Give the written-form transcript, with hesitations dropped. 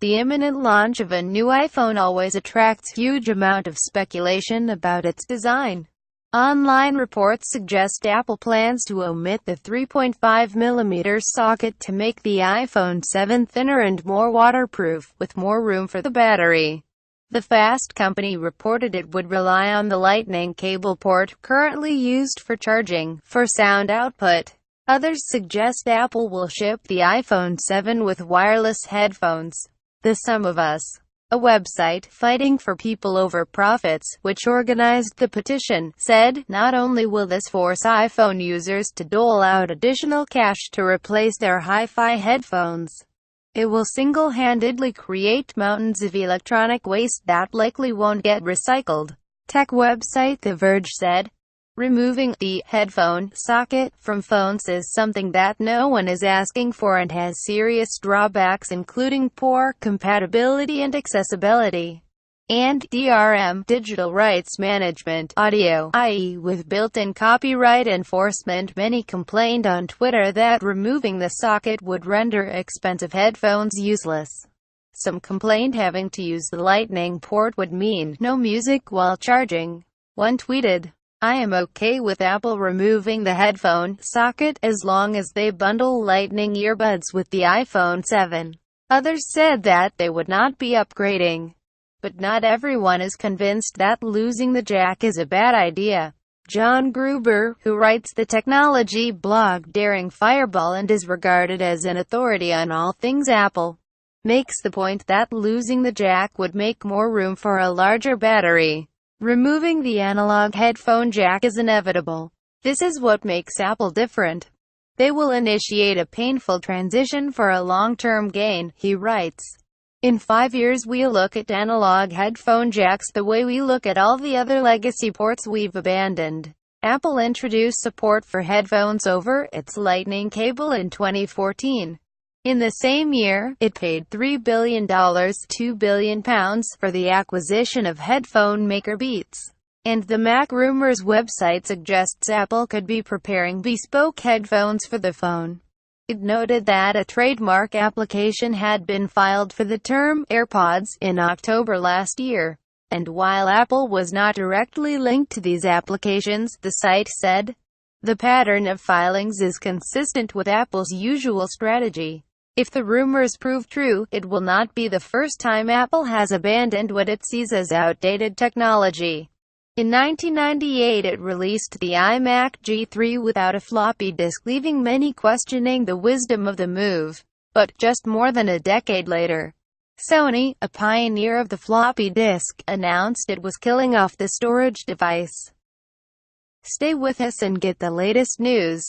The imminent launch of a new iPhone always attracts huge amount of speculation about its design. Online reports suggest Apple plans to omit the 3.5mm socket to make the iPhone 7 thinner and more waterproof, with more room for the battery. The Fast Company reported it would rely on the Lightning cable port, currently used for charging, for sound output. Others suggest Apple will ship the iPhone 7 with wireless headphones. The Sum of Us, a website fighting for people over profits, which organized the petition, said, not only will this force iPhone users to dole out additional cash to replace their hi-fi headphones, it will single-handedly create mountains of electronic waste that likely won't get recycled. Tech website The Verge said, removing the headphone socket from phones is something that no one is asking for and has serious drawbacks, including poor compatibility and accessibility, and DRM, digital rights management, audio, i.e. with built-in copyright enforcement. Many complained on Twitter that removing the socket would render expensive headphones useless. Some complained having to use the Lightning port would mean no music while charging. One tweeted, I am okay with Apple removing the headphone socket, as long as they bundle Lightning EarBuds with the iPhone 7. Others said that they would not be upgrading. But not everyone is convinced that losing the jack is a bad idea. John Gruber, who writes the technology blog Daring Fireball and is regarded as an authority on all things Apple, makes the point that losing the jack would make more room for a larger battery. Removing the analog headphone jack is inevitable. This is what makes Apple different. They will initiate a painful transition for a long-term gain, he writes. In 5 years we'll look at analog headphone jacks the way we look at all the other legacy ports we've abandoned. Apple introduced support for headphones over its Lightning cable in 2014. In the same year, it paid $3 billion £2 billion for the acquisition of headphone maker Beats. And the Mac Rumors website suggests Apple could be preparing bespoke headphones for the phone. It noted that a trademark application had been filed for the term AirPods in October last year. And while Apple was not directly linked to these applications, the site said, the pattern of filings is consistent with Apple's usual strategy. If the rumors prove true, it will not be the first time Apple has abandoned what it sees as outdated technology. In 1998 it released the iMac G3 without a floppy disk, leaving many questioning the wisdom of the move. But just more than a decade later, Sony, a pioneer of the floppy disk, announced it was killing off the storage device. Stay with us and get the latest news.